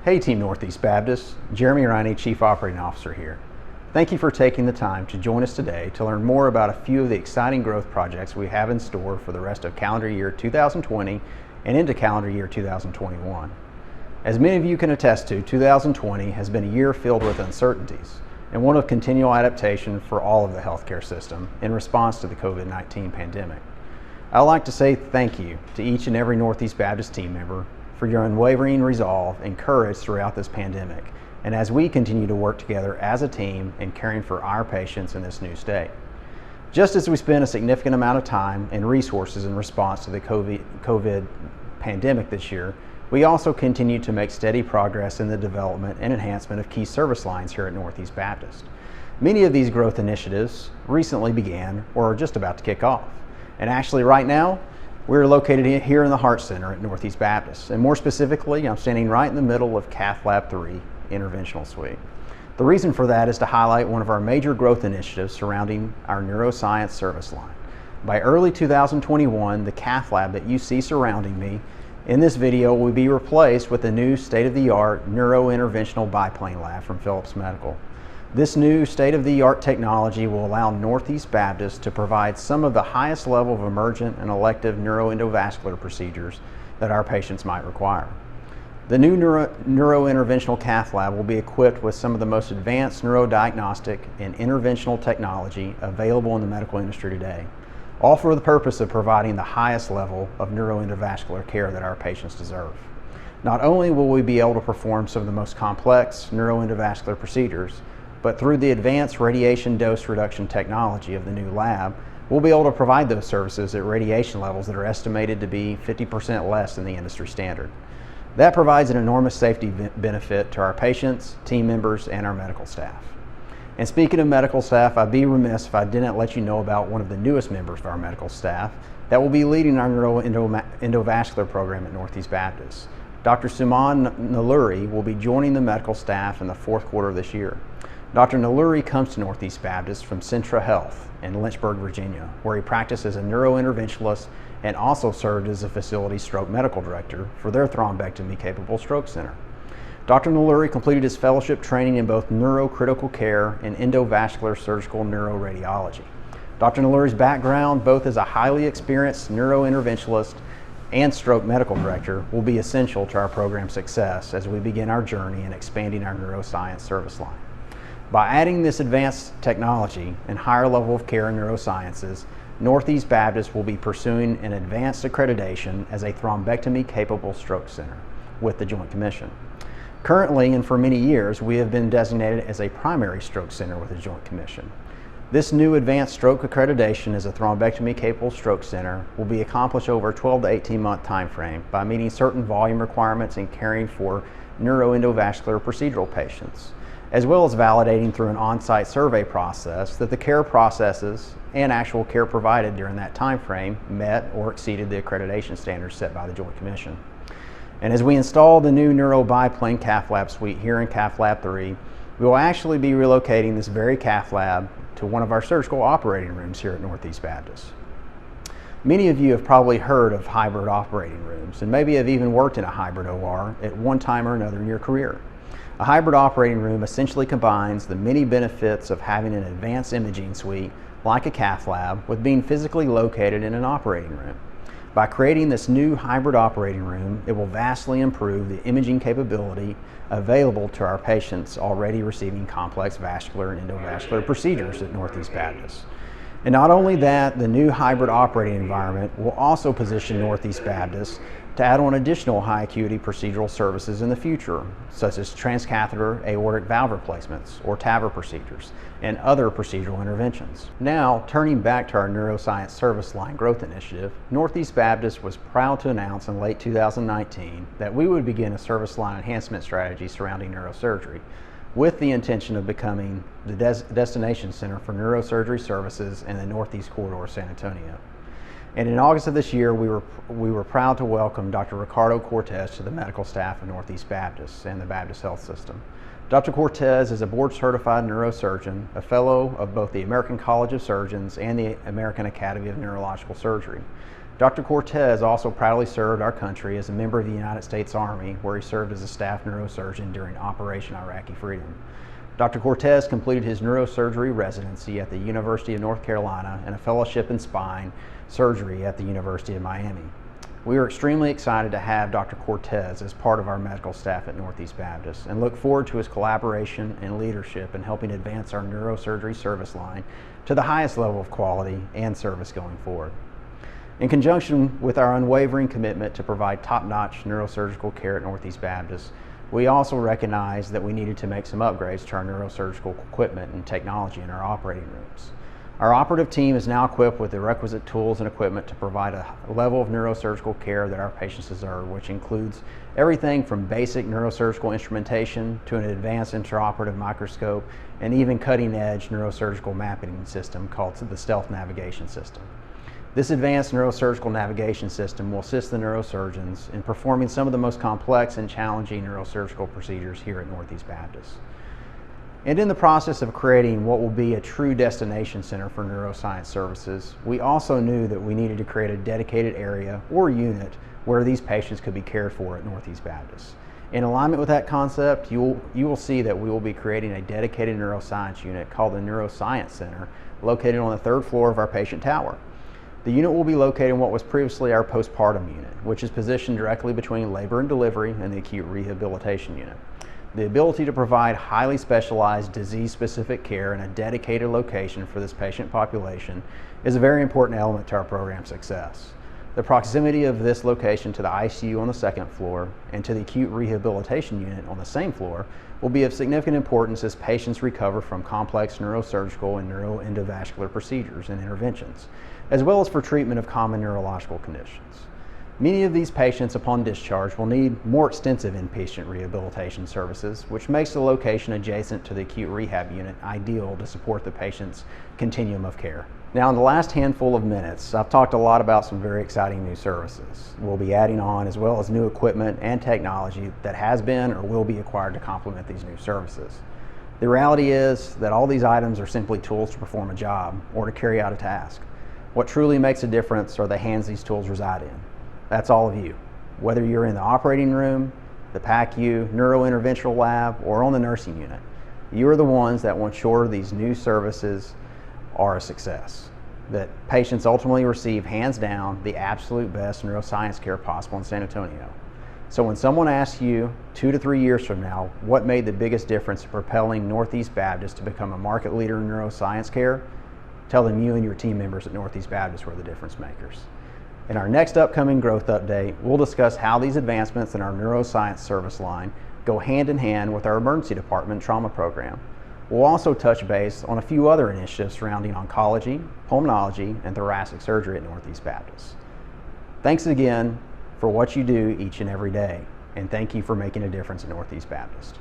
Hey Team Northeast Baptist, Jeremy Riney, Chief Operating Officer here. Thank you for taking the time to join us today to learn more about a few of the exciting growth projects we have in store for the rest of calendar year 2020 and into calendar year 2021. As many of you can attest to, 2020 has been a year filled with uncertainties and one of continual adaptation for all of the healthcare system in response to the COVID-19 pandemic. I'd like to say thank you to each and every Northeast Baptist team member for your unwavering resolve and courage throughout this pandemic, and as we continue to work together as a team in caring for our patients in this new state. Just as we spent a significant amount of time and resources in response to the COVID pandemic this year, we also continue to make steady progress in the development and enhancement of key service lines here at Northeast Baptist. Many of these growth initiatives recently began or are just about to kick off. And actually right now, we're located here in the Heart Center at Northeast Baptist, and more specifically, I'm standing right in the middle of Cath Lab 3 Interventional Suite. The reason for that is to highlight one of our major growth initiatives surrounding our neuroscience service line. By early 2021, the Cath Lab that you see surrounding me in this video will be replaced with a new state-of-the-art neurointerventional biplane lab from Philips Medical. This new state-of-the-art technology will allow Northeast Baptist to provide some of the highest level of emergent and elective neuroendovascular procedures that our patients might require. The new neurointerventional cath lab will be equipped with some of the most advanced neurodiagnostic and interventional technology available in the medical industry today, all for the purpose of providing the highest level of neuroendovascular care that our patients deserve. Not only will we be able to perform some of the most complex neuroendovascular procedures, but through the advanced radiation dose reduction technology of the new lab, we'll be able to provide those services at radiation levels that are estimated to be 50% less than the industry standard. That provides an enormous safety benefit to our patients, team members, and our medical staff. And speaking of medical staff, I'd be remiss if I didn't let you know about one of the newest members of our medical staff that will be leading our neuroendovascular program at Northeast Baptist. Dr. Suman Naluri will be joining the medical staff in the fourth quarter of this year. Dr. Naluri comes to Northeast Baptist from Centra Health in Lynchburg, Virginia, where he practiced as a neurointerventionalist and also served as a facility stroke medical director for their thrombectomy-capable stroke center. Dr. Naluri completed his fellowship training in both neurocritical care and endovascular surgical neuroradiology. Dr. Naluri's background, both as a highly experienced neurointerventionalist and stroke medical director, will be essential to our program's success as we begin our journey in expanding our neuroscience service line. By adding this advanced technology and higher level of care in neurosciences, Northeast Baptist will be pursuing an advanced accreditation as a thrombectomy-capable stroke center with the Joint Commission. Currently, and for many years, we have been designated as a primary stroke center with the Joint Commission. This new advanced stroke accreditation as a thrombectomy-capable stroke center will be accomplished over a 12 to 18-month time frame by meeting certain volume requirements and caring for neuroendovascular procedural patients, as well as validating through an on-site survey process that the care processes and actual care provided during that time frame met or exceeded the accreditation standards set by the Joint Commission. And as we install the new neuro biplane cath lab suite here in Cath Lab 3, we will actually be relocating this very cath lab to one of our surgical operating rooms here at Northeast Baptist. Many of you have probably heard of hybrid operating rooms and maybe have even worked in a hybrid OR at one time or another in your career. A hybrid operating room essentially combines the many benefits of having an advanced imaging suite like a cath lab with being physically located in an operating room. By creating this new hybrid operating room, it will vastly improve the imaging capability available to our patients already receiving complex vascular and endovascular procedures at Northeast Baptist. And not only that, the new hybrid operating environment will also position Northeast Baptist to add on additional high acuity procedural services in the future, such as transcatheter aortic valve replacements or TAVR procedures and other procedural interventions. Now, turning back to our neuroscience service line growth initiative, Northeast Baptist was proud to announce in late 2019 that we would begin a service line enhancement strategy surrounding neurosurgery, with the intention of becoming the destination center for neurosurgery services in the Northeast Corridor of San Antonio. And in August of this year, we were proud to welcome Dr. Ricardo Cortez to the medical staff of Northeast Baptist and the Baptist Health System. Dr. Cortez is a board-certified neurosurgeon, a fellow of both the American College of Surgeons and the American Academy of Neurological Surgery. Dr. Cortez also proudly served our country as a member of the United States Army, where he served as a staff neurosurgeon during Operation Iraqi Freedom. Dr. Cortez completed his neurosurgery residency at the University of North Carolina and a fellowship in spine surgery at the University of Miami. We are extremely excited to have Dr. Cortez as part of our medical staff at Northeast Baptist and look forward to his collaboration and leadership in helping advance our neurosurgery service line to the highest level of quality and service going forward. In conjunction with our unwavering commitment to provide top-notch neurosurgical care at Northeast Baptist, we also recognized that we needed to make some upgrades to our neurosurgical equipment and technology in our operating rooms. Our operative team is now equipped with the requisite tools and equipment to provide a level of neurosurgical care that our patients deserve, which includes everything from basic neurosurgical instrumentation to an advanced intraoperative microscope and even cutting-edge neurosurgical mapping system called the Stealth Navigation System. This advanced neurosurgical navigation system will assist the neurosurgeons in performing some of the most complex and challenging neurosurgical procedures here at Northeast Baptist. And in the process of creating what will be a true destination center for neuroscience services, we also knew that we needed to create a dedicated area or unit where these patients could be cared for at Northeast Baptist. In alignment with that concept, you will see that we will be creating a dedicated neuroscience unit called the Neuroscience Center, located on the 3rd floor of our patient tower. The unit will be located in what was previously our postpartum unit, which is positioned directly between labor and delivery and the acute rehabilitation unit. The ability to provide highly specialized disease-specific care in a dedicated location for this patient population is a very important element to our program success. The proximity of this location to the ICU on the 2nd floor and to the acute rehabilitation unit on the same floor will be of significant importance as patients recover from complex neurosurgical and neuroendovascular procedures and interventions, as well as for treatment of common neurological conditions. Many of these patients upon discharge will need more extensive inpatient rehabilitation services, which makes the location adjacent to the acute rehab unit ideal to support the patient's continuum of care. Now, in the last handful of minutes, I've talked a lot about some very exciting new services we'll be adding on, as well as new equipment and technology that has been or will be acquired to complement these new services. The reality is that all these items are simply tools to perform a job or to carry out a task. What truly makes a difference are the hands these tools reside in. That's all of you. Whether you're in the operating room, the PACU, neurointerventional lab, or on the nursing unit, you are the ones that will ensure these new services are a success, that patients ultimately receive hands down the absolute best neuroscience care possible in San Antonio. So when someone asks you 2 to 3 years from now what made the biggest difference in propelling Northeast Baptist to become a market leader in neuroscience care, tell them you and your team members at Northeast Baptist were the difference makers. In our next upcoming growth update, we'll discuss how these advancements in our neuroscience service line go hand in hand with our emergency department trauma program. We'll also touch base on a few other initiatives surrounding oncology, pulmonology, and thoracic surgery at Northeast Baptist. Thanks again for what you do each and every day, and thank you for making a difference at Northeast Baptist.